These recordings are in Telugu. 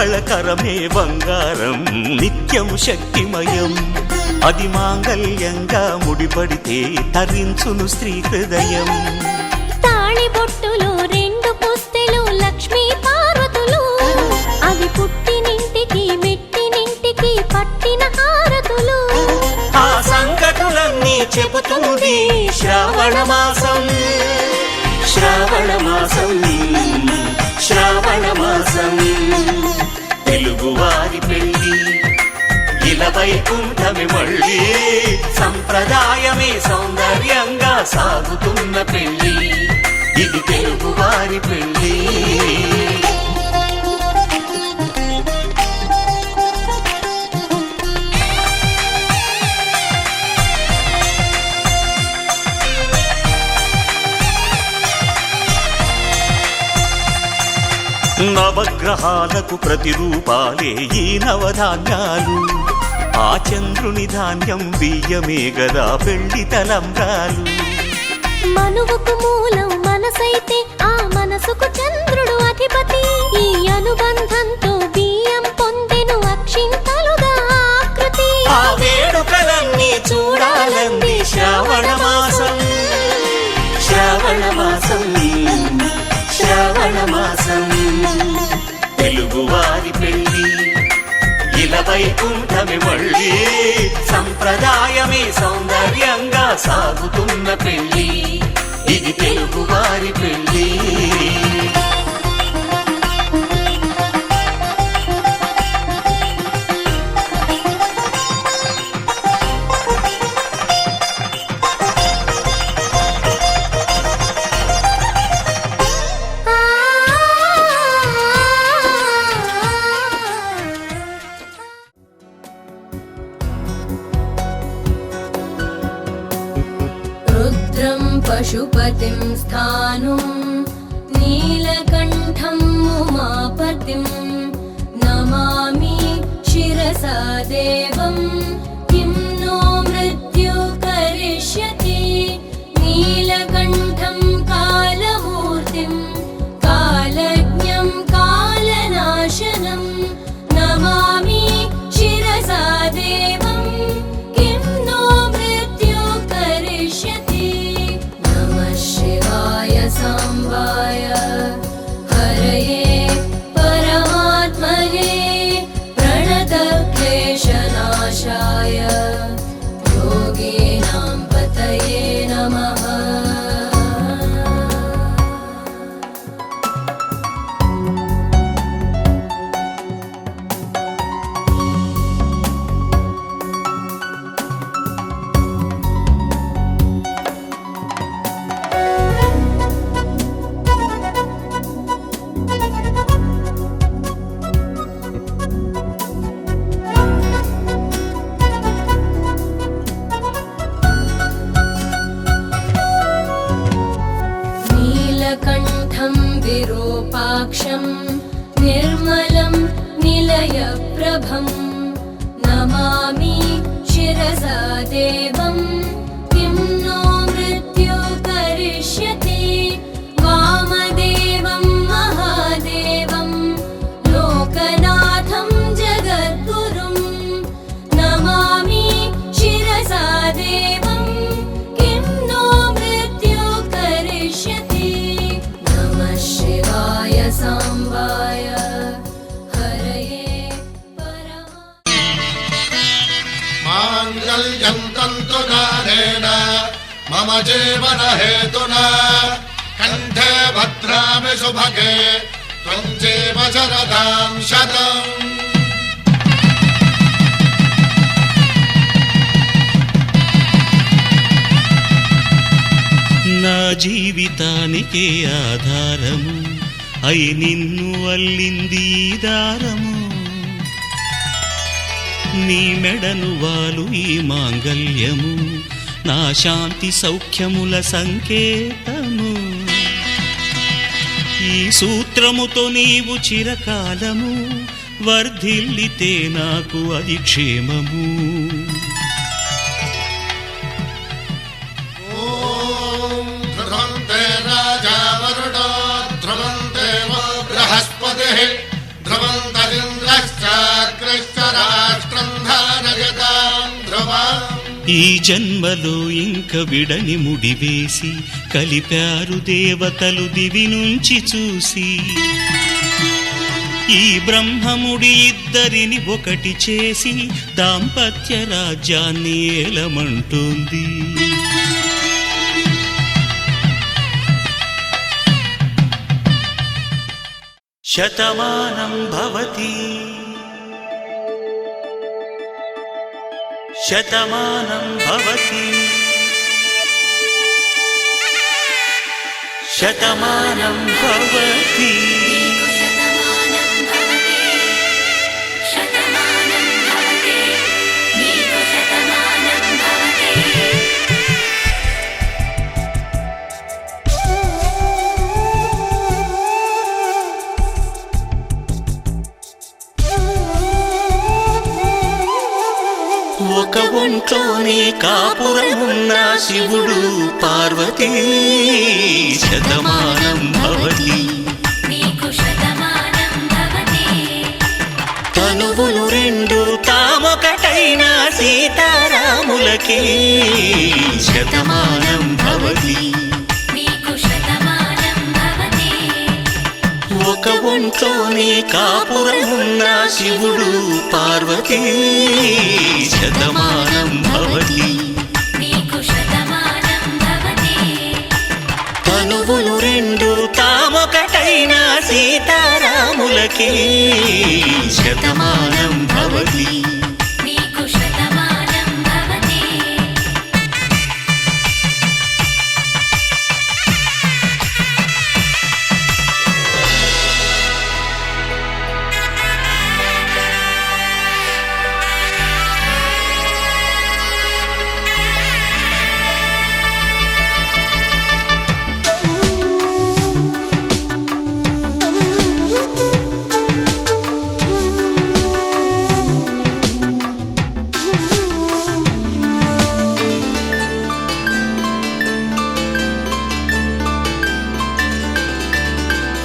కళకరమే బంగారం నిత్యం శక్తిమయం అది మాంగళ్యంగా ముడిపడితే తరించును స్త్రీ హృదయం తాళి బొట్టులో రెండు పుస్తెలు లక్ష్మీ పార్వతులు అవి పుట్టినింటికి మెట్టినింటికి పట్టిన హారతులు ఆ సంగతులన్నీ చెబుతుంది శ్రావణ మాసం శ్రావణ మాసం శ్రావణ మాసం తెలుగువారి పెళ్లి ఇలా వైకుంఠమే మళ్ళీ సంప్రదాయమే సౌందర్యంగా సాగుతున్న పెళ్లి ఇది తెలుగువారి పెళ్లి నవగ్రహాలకు ప్రతిరూపాలే ఈ నవధాన్యాలు ఆ చంద్రుని ధాన్యం బియ్యమే గదా పెళ్లి తలంబ్రాలు మనువుకు మూలం మనసైతే ఆ మనసుకు చంద్రుడు అధిపతి ఈ అనుబంధంతో బియ్యం పొందెను అక్షింతలుగా ఆకృతి ఆ వేడుకలన్నీ చూడాలంది శ్రావణ మాసం శ్రావణ మాసం శ్రావణ మాసం తెలుగువారి పెళ్లి ఇలా వైకుంఠమే మళ్ళీ సంప్రదాయమే సౌందర్యంగా సాగుతున్న పెళ్లి ఇది తెలుగువారి పెళ్లి పశుపతిం స్థానుం నీలకంఠం ఉమాపతిం నమామి శిరసా దేవం కిం నో మృత్యు కరిష్యతి నీలకంఠం కాలమూర్తిం కాలజ్ఞం కాలనాశనం నమామి శిరసా దేవం కిం నో మృత్యు కరిష్యతి सांबाय हरये परमात्मने प्रणतक्लेशनाशाय योगिनां पतये नमः विरूपाक्षं निर्मलं निलयप्रभं नमामि शिरसा देवं किं नो मृत्यु करिष्यति वामदेवं महादेवं लोकनाथं जगद्गुरुं नमामि शिरसा देवं किं नो मृत्यु करिष्यति शिवाय सांबाय हरये माङ्गल्यं तन्तुनानेन मम जीवन हेतुना कण्ठे भद्रामि सुभगे त्वं जीव शरदां शतम् నా జీవితానికే ఆధారము అయి నిన్ను అల్లింది దారము నీ మెడను వాలు ఈ మాంగల్యము నా శాంతి సౌఖ్యముల సంకేతము ఈ సూత్రముతో నీవు చిరకాలము వర్ధిల్లితే నాకు అది క్షేమము ध्रुवं तरिन्द्रो రజతాం ధ్రువం. ఈ జన్మలో ఇంక విడని ముడివేసి కలిపారు దేవతలు దివి నుంచి చూసి. ఈ బ్రహ్మముడి ఇద్దరిని ఒకటి చేసి దాంపత్య రాజ్యాన్ని ఏలమంటుంది. శతమానం భవతి శతమానం భవతి శతమానం భవతి. ఒక ఒంట్లోనే కాపురమున్న శివుడు పార్వతీ శతమానం భవతి. తనువులు రెండు తామొకటైన సీతారాములకి శతమానం భవతి. ఒక ఒంట్లోనే కాపురమున్న శివుడు పార్వతీ శతమానం భవతి. తనువులు రెండు తామొకటైన సీతారాములకి శతమానం భవతి.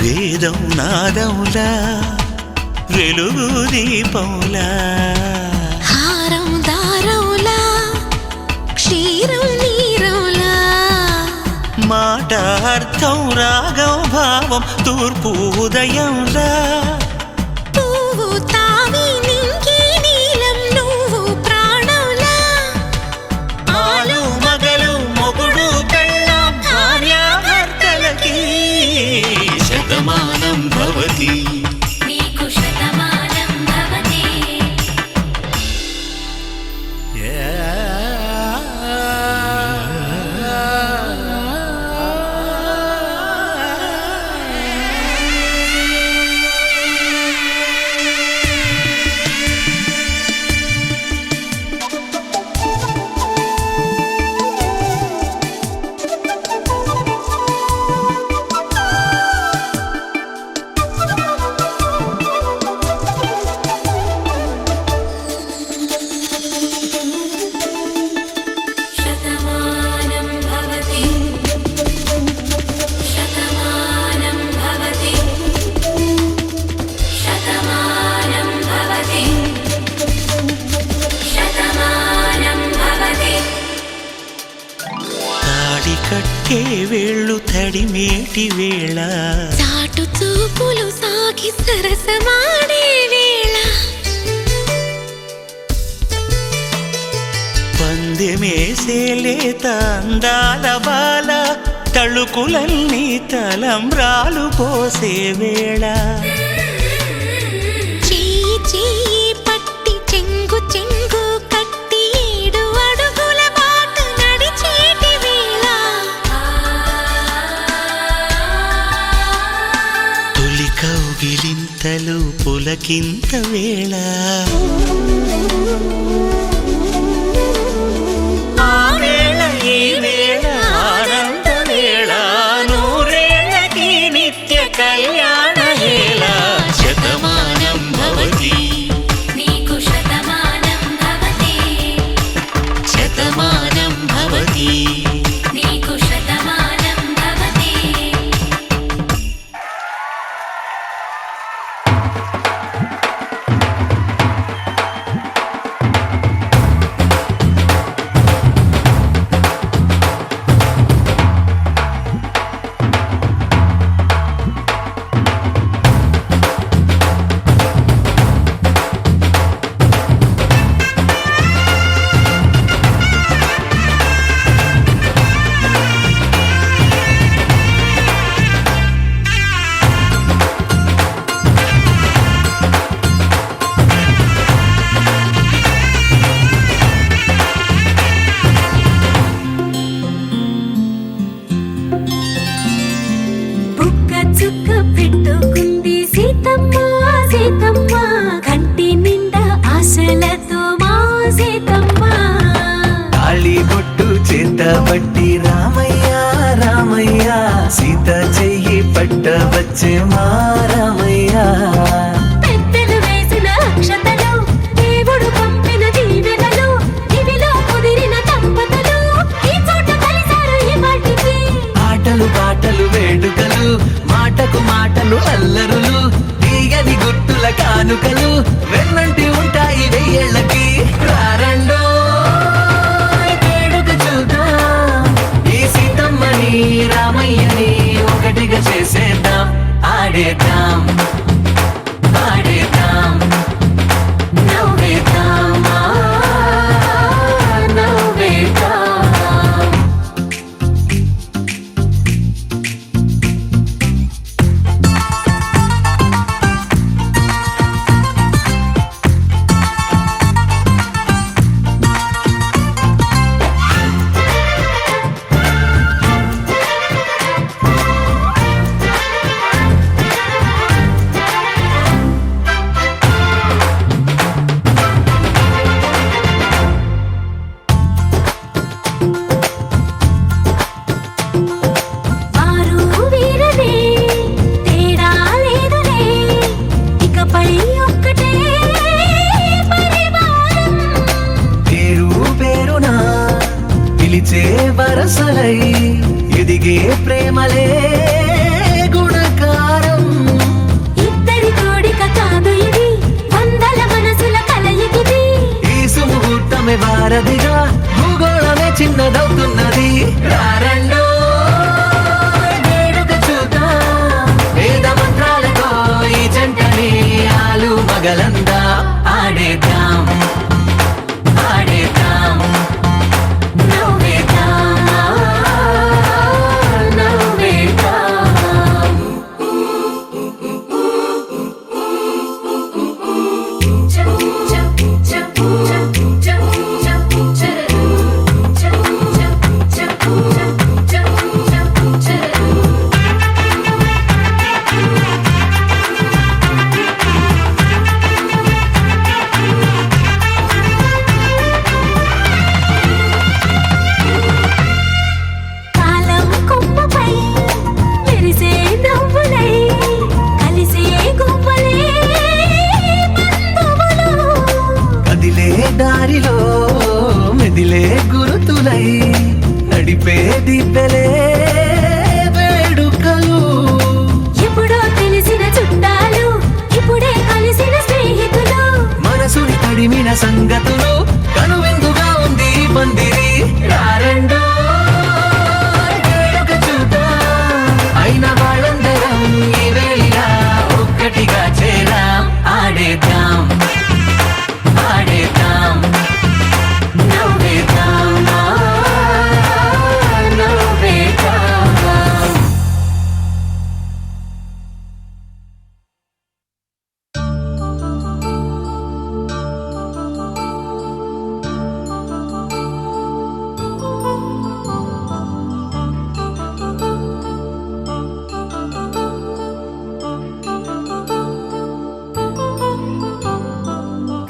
వేదం నాదములా వెలుగు దీపములా హారం దారములా క్షీరం నీరములా మాట అర్థం రాగం భావం తూర్పు ఉదయంలా పువ్వు తావి నింగి నీలం నువ్వు ప్రాణంలా ఆలు మగలు మొగుడు పెళ్ళాం భార్యాభర్తలకి శతమానం భవతి. కట్టే వేళ్ళు తడిమేటి వేళ చాటు చూపులు సాగి సరసమాడే వేళ పందెమేసేలేత అందాల బాల తళుకులన్నీ తలంబ్రాలు పోసే వేళ చెయ్యి చెయ్యి పట్టి చెంగు చెంగు కట్టి 7 అడుగుల బాట నడిచేటి వేళ తొలి కౌగిలింతలు పులకింత వేళ కళ్యాణ హేళ శతమానం భవతి నీకు శతమానం భవతి శతమానం భవతి నీకు శతమానం భవతి వెంట వచ్చే మారమయ్యా. పెద్దలు వేసిన అక్షతలు, దేవుడు పంపిన దీవెనలు, ఇవిలో కుదిరిన దంపతులు ఈ చోట కలిశారు ఈ వాటికి. ఆటలు పాటలు వేడుకలు, మాటకు మాటలు అల్లరులు, తీయని గుర్తుల కానుకలు వెన్నంటి ఉంటాయి వెయ్యేళ్ళకి. రారండో వేడుక చూద్దాం, ఈ సీతమ్మని రామయ్యని ఒకటిగా చేసేద్దాం. ఆడేద్దాం పాడేద్దాం నవ్వేద్దాం, నవ్వేద్దాం. వారు వీరనే, తేడా లేదులే, ఇకపై ఒక్కటే పరివారం. పేరు పేరునా పిలిచే వరసలై ఎదిగే ప్రేమలే గుణకారం. ఇద్దరి కోడిక కాదు ఇది, వందల మనసుల కలయికిది. ఈ సుముహూర్తమే వారధిగా, భూగోళమే చిన్నదవుతున్నది. రారండో వేడుక చూద్దాం, వేద మంత్రాలతో ఈ జంటని ఆలు మగలందా. ఆడేద్దాం ఆడేద్దాం నవ్వేద్దాం, నవ్వేద్దాం. కాలం కొమ్మపై మెరిసే నవ్వులై, కలిసే గువ్వలే బంధువులు. కదిలే దారిలో మెదిలే గురుతులై, నడిపే దిబ్బెలే వేడుకలు. ఎప్పుడో తెలిసిన చుట్టాలు, ఇప్పుడే కలిసిన స్నేహితులు. మనసుని తడిమిన సంగతులు, కనువిందుగా ఉంది ఈ పందిరి. రారండో వేడుక చూద్దాం, అయిన వాళ్ళందరం ఈ వేళ ఒక్కటిగా చేరాం. ఆడేద్దాం ఆడేద్దాం నవ్వేద్దాం, నవ్వేద్దాం.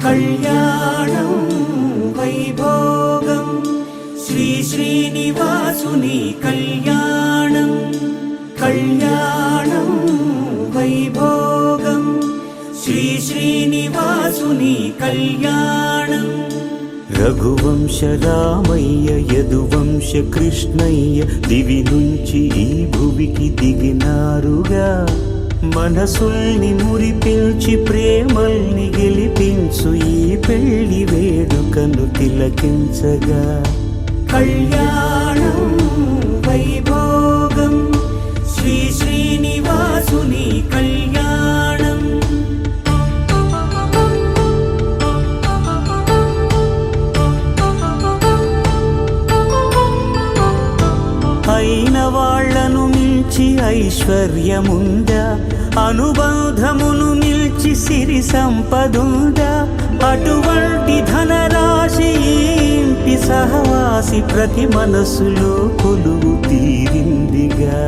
కళ్యాణం వైభోగం శ్రీ శ్రీనివాసుని కళ్యాణం. కళ్యాణం వైభోగం శ్రీ శ్రీనివాసుని కళ్యాణం. రఘువంశ రామయ్య యదువంశ కృష్ణయ్య దివి నుంచి ఈ భువికి దిగినారుగా. మనసుల్ని మురిపించి ప్రేమల్ని గెలిపించు ఈ పెళ్లి వేడుకను తిలకించగా. కళ్యాణం వైభోగం శ్రీ శ్రీనివాసుని కళ్యాణం. అయిన వాళ్లను మించి ఐశ్వర్యముందా, అనుబంధమును నిల్చి సిరి సంపదుందా. అటువంటి ధనరాశి ఈ ఇంటి సహవాసి ప్రతి మనసులో కొలువు తీరిందిగా.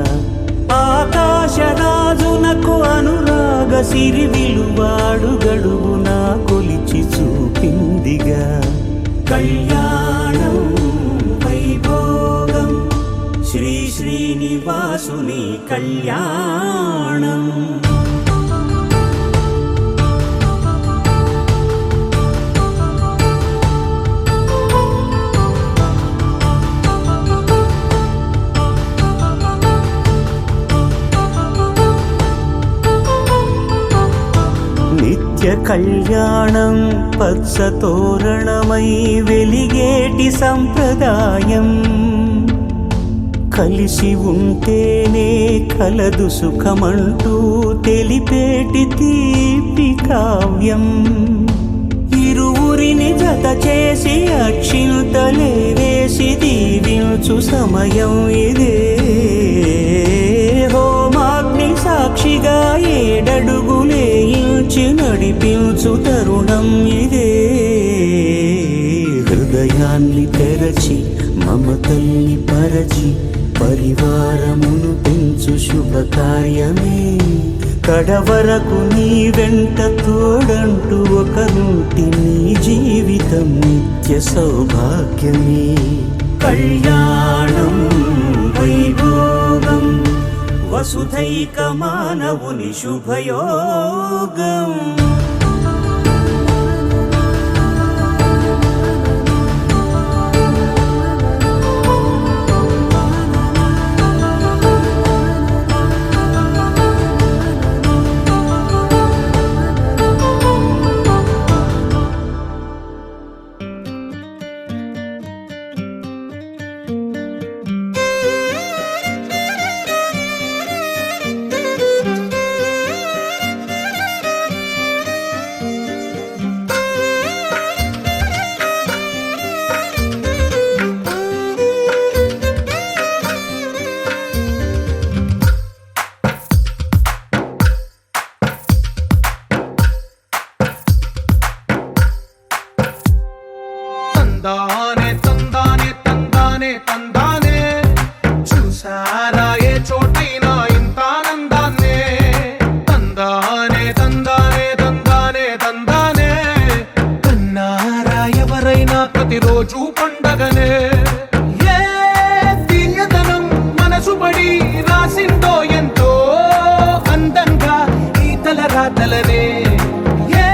ఆకాశరాజునకు అనురాగ సిరి విలువాడు గడువునా కొలిచి చూపిందిగా. కళ్యాణం వైభోగం శ్రీ శ్రీనివాసుని శ్రీనివాసుని కళ్యాణం. నిత్య కళ్యాణం పచ్చ తోరణమై వెలిగేటి సంప్రదాయం. కలిసి ఉంటేనే కలదు సుఖమంటూ తెలిపేటి తీపి కావ్యం. ఇరువురిని జత చేసి అక్షింతలే వేసి దీవించు సమయం ఇదే. హోమాగ్ని సాక్షిగా ఏడడుగులే ఇంచి నడిపించు తరుణం ఇదే. హృదయాన్ని తెరచి మమతల్ని పరచి పరివారమును పెంచు శుభకార్యమే. కడవరకు నీ వెంట తోడంటూ ఒకరుంటి నీ జీవితం నిత్య సౌభాగ్యమే. కళ్యాణం వైభోగం వసుధైక మానవుని శుభయోగం. తందానే తందానే తందానే తందానే చూసారా ఏ చోటైనా ఇంత ఆనందాన్నే. తందానే తందానే తందానే తందానే కన్నారా ఎవరైనా ప్రతిరోజు పండగనే. ఏ దివ్యతనం మనసు పడి రాసిందో ఎంతో అందంగా ఈ తలరాతలనే. ఏ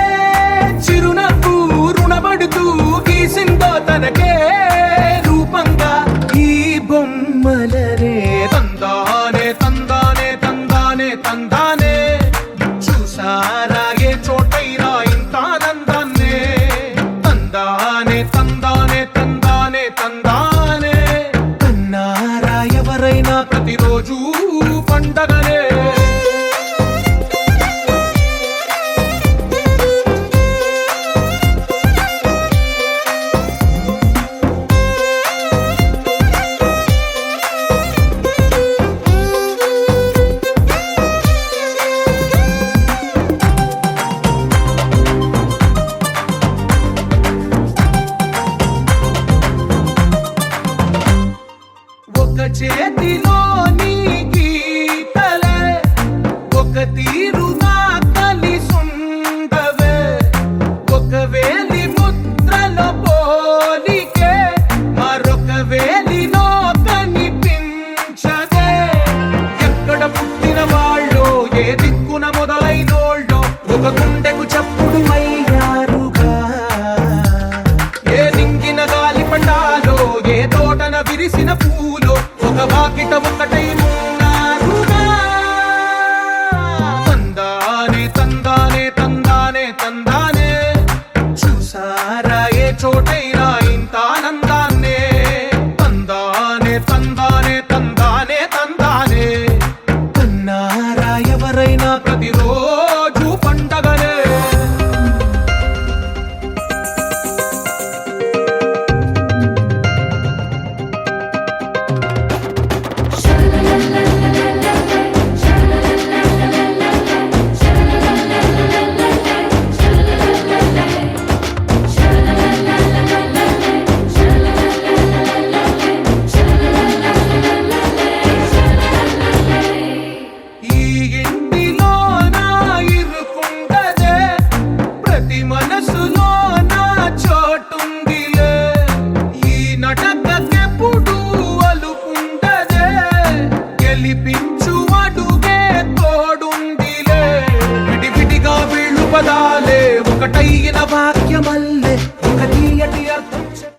చిరునవ్వు రుణపడుతూ గీసిందో తనకే రూపంగా ఈ బొమ్మలనే. తందానే తందానే తందానే తందానే చూసారా ఏ చోటైనా ఇంత ఆనందాన్నే. తందానే తందానే తందానే తందానే కన్నారా ఎవరైనా ప్రతిరోజు పండగనే. ఒక చేతిలో నీ గీతలే ఒక తీరుగా కలిసుండవే. ఒక వేలి ముద్రలో పోలికే మరొక వేలిలో కనిపించదే. ఎక్కడ పుట్టిన వాళ్ళో ఏ దిక్కున మొదలైనోళ్ళో ఒక గుండెకు చప్పుడు అయ్యారుగా. ఏ నింగిన గాలి పండాలో ఏ తోటన విరిసిన పూలో ఒక వాకిట ఒకటై ఉన్నారుగా. తందానే తందానే తందానే తందానే చూసారా ఏ చోటైనా ఇంత ఆనందాన్నే. తందానే తందానే తందానే తందానే కన్నారా ఎవరైనా ప్రతిరోజు పండగనే. ఈ ఇంటిలో నా ఒకటైన భాగ